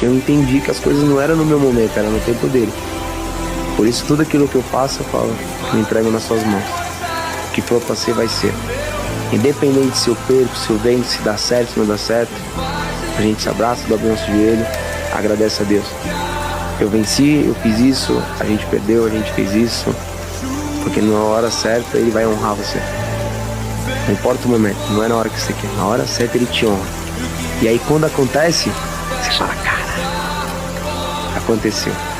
eu entendi que as coisas não eram no meu momento, era no tempo dele. Por isso tudo aquilo que eu faço, eu falo, me entrego nas suas mãos. O que for pra ser, vai ser. Independente se eu perco, se eu venho, se dá certo, se não dá certo, a gente se abraça, dobra o nosso joelho, agradece a Deus. Eu venci, eu fiz isso, a gente perdeu, a gente fez isso, porque na hora certa ele vai honrar você. Não importa o momento, não é na hora que você quer, na hora certa ele te honra. E aí quando acontece, você fala, cara, aconteceu.